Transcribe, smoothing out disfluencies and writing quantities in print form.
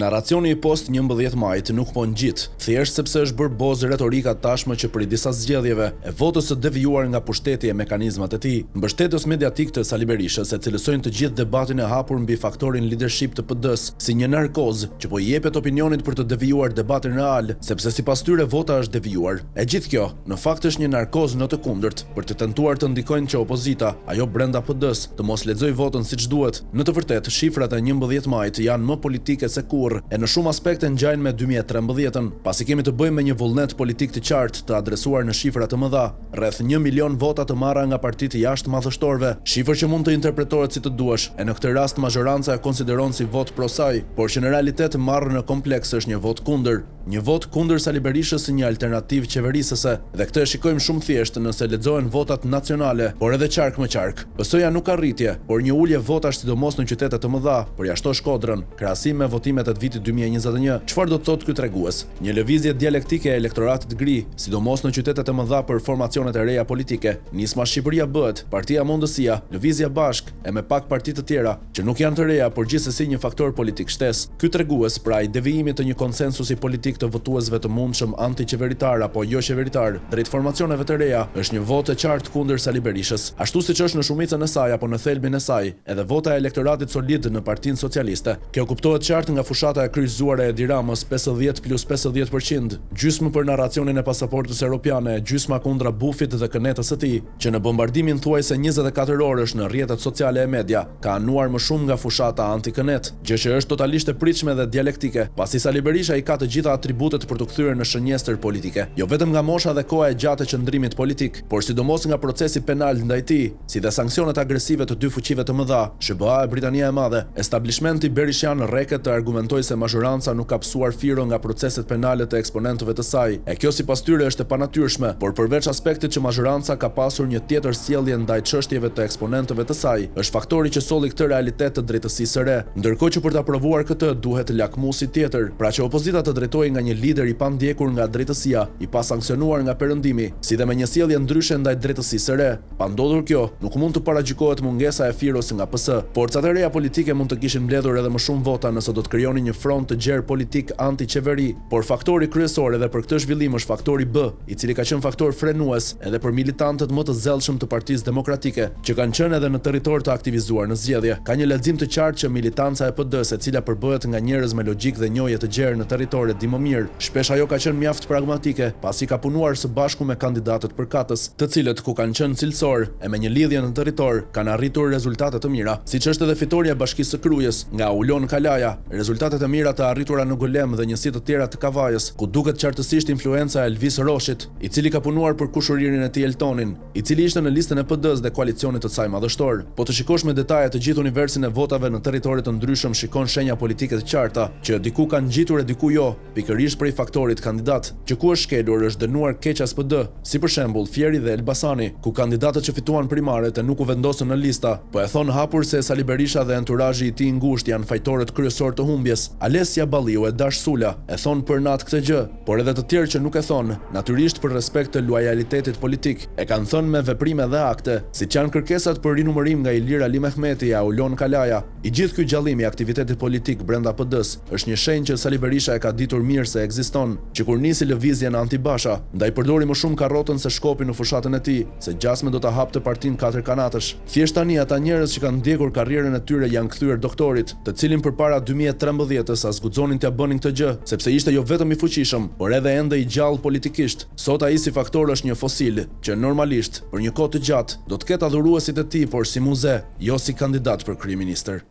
Narracioni i post 11 majit nuk po ngjit, thjesht sepse është bërë bozë retorika tashmë që për disa zgjedhjeve e votës së devijuar nga pushteti e mekanizmat e tij. Mbështetës mediatik të Sali Berishës e cilësojnë të gjithë debatin e hapur mbi faktorin leadership të PD-s si një narkoz që po i jepet opinionit për të devijuar debatin real, sepse sipas tyre vota është devijuar. E gjithë kjo në fakt është një narkoz në të kundërt për të tentuar të ndikojnë që opozita, ajo brenda PD-s, të mos lexojë votën siç duhet. Në të vërtetë, shifrat e 11 majit janë më politike se e në shumë aspekte ngjajnë me 2013-ën, pasi kemi të bëjmë me një vullnet politik të qartë të adresuar në shifra të mëdha, rreth 1 milion vota të marra nga partitë jashtë madhështorëve, shifër që mund të interpretohet si të duash, e në këtë rast mazhoranca e konsideron si vot pro saj, por që në realitet marrë në kompleks është një vot kundër. Një vot kundër Sali Berishës si një alternativë qeverisëse, dhe këtë e shikojmë shumë thjesht nëse lexohen votat nacionale, por edhe qark më qark. PS-ja nuk ka rritje, por një ulje votash sidomos në qytete të mëdha, përjashto Shkodrën, krahasim me votimet e vitit 2021. Çfarë do të thotë ky tregues? Një lëvizje dialektike e elektoratit gri, sidomos në qytetet e mëdha për formacionet e reja politike. Nisma Shqipëria bëhet, Partia Mundësia, Lëvizja Bashk e me pak parti të tjera që nuk janë të reja, por gjithsesi një faktor politik shtesë. Ky tregues pra i devijimit të një konsensusi politik të votuesve të mundshëm antiqeveritar apo jo qeveritar drejt formacioneve të reja është një votë e qartë kundër Sali Berishës. Ashtu siç është në shumicën e saj apo në thelbin e saj, edhe vota e elektoratit solid në Partinë Socialiste. Kjo kuptohet qartë nga fushata e kryqëzuar e Edi Ramës 50 plus 50%, gjysmë për narracionin e pasaportës europiane, gjysma kundra bufit dhe kënetës së tij, që në bombardimin thuajse 24 orësh në rrjetet sociale e media ka anuar më shumë nga fushata anti-kënet, gjë që është totalisht e pritshme dhe dialektike, pasi Sali Berisha i ka të gjitha atributet për të kthyer në shënjestër politike, jo vetëm nga mosha dhe koha e gjatë e qëndrimit politik, por sidomos nga procesi penal ndaj tij, si dhe sanksionet agresive të dy fuqive të mëdha, SBA e Britania e Madhe. Establishmenti berishian rreket të argumentoi se mazhoranca nuk ka psuar firo nga proceset penale të eksponentëve të saj. E kjo sipas tyre është e panatyrshme, por përveç aspektit që mazhoranca ka pasur një tjetër sjellje ndaj çështjeve të eksponentëve të saj, është faktori që solli këtë realitet të drejtësisë së re. Ndërkohë që për ta provuar këtë duhet lakmusi tjetër, pra që opozita të drejtohej nga një lider i pandjekur nga drejtësia, i pasanksionuar nga perëndimi, si dhe me një sjellje ndryshe ndaj drejtësisë së re. Pa ndodhur kjo, nuk mund të paragjikohet mungesa e firos nga PS. Forcat e reja politike mund të kishin mbledhur edhe më shumë vota nëse do të krijonin një front të gjerë politik anti-qeveri, por faktori kryesor edhe për këtë zhvillim është faktori B, i cili ka qenë faktor frenues edhe për militantët më të zellshëm të Partisë Demokratike, që kanë qenë edhe në territor të aktivizuar në zgjedhje. Ka një lexim të qartë që militanca e PD-s, e cila përbëhet nga njerëz me logjikë dhe njohje të gjerë në territoret di më mirë, shpesh ajo ka qenë mjaft pragmatike, pasi ka punuar së bashku me kandidatët përkatës, të cilët ku kanë qenë cilësor e me një lidhje në territor, kanë arritur rezultate të mira, siç është edhe fitoria e Bashkisë së Krujës nga Ulon Kalaja, rezultatet e mira të arritura në Golem dhe njësi të tjera të Kavajës, ku duket qartësisht influenca e Elvis Roshit, i cili ka punuar për kushuririn e tij Eltonin, i cili ishte në listën e PD-s dhe koalicionit të saj madhështor. Po të shikosh me detaje të gjithë universin e votave në territoret të ndryshëm, shikon shenja politike të qarta, që diku kanë ngjitur e diku jo, pikërisht prej faktorit kandidat, që ku është shkelur është dënuar keq as PD, si për shembull Fieri dhe Elbasani, ku kandidatët që fituan primaret e nuk u vendosën në lista, po e thon hapur se Sali Berisha dhe enturazhi i tij ngushtë janë fajtorët kryesor të humbjes. Alesia Balliu e Dash Sula e thon për natë këtë gjë, por edhe të tjerë që nuk e thon, natyrisht për respekt të lojalitetit politik, e kanë thënë me veprime dhe akte, siç janë kërkesat për rinumërim nga Ilir Ali Mehmeti e Aulon Kalaja. I gjithë ky gjallimi i aktivitetit politik brenda PD-s është një shenjë që Sali Berisha e ka ditur mirë se ekziston, që kur nisi lëvizjen anti-Basha, ndaj përdori më shumë karrotën se shkopin në fushatën e tij, se gjasme do ta hapte partinë katër kanatësh. Thjesht tani ata njerëz që kanë ndjekur karrierën e tyre janë kthyer doktorit, të cilin përpara 2013-s as guxonin t'ia bënin këtë gjë, sepse ishte jo vetëm i fuqishëm, por edhe ende i gjallë politikisht. Sot ai si faktor është një fosil, që normalisht për një kohë të gjatë do të ketë adhuruesit e tij, por si muze, jo si kandidat për kryeministër.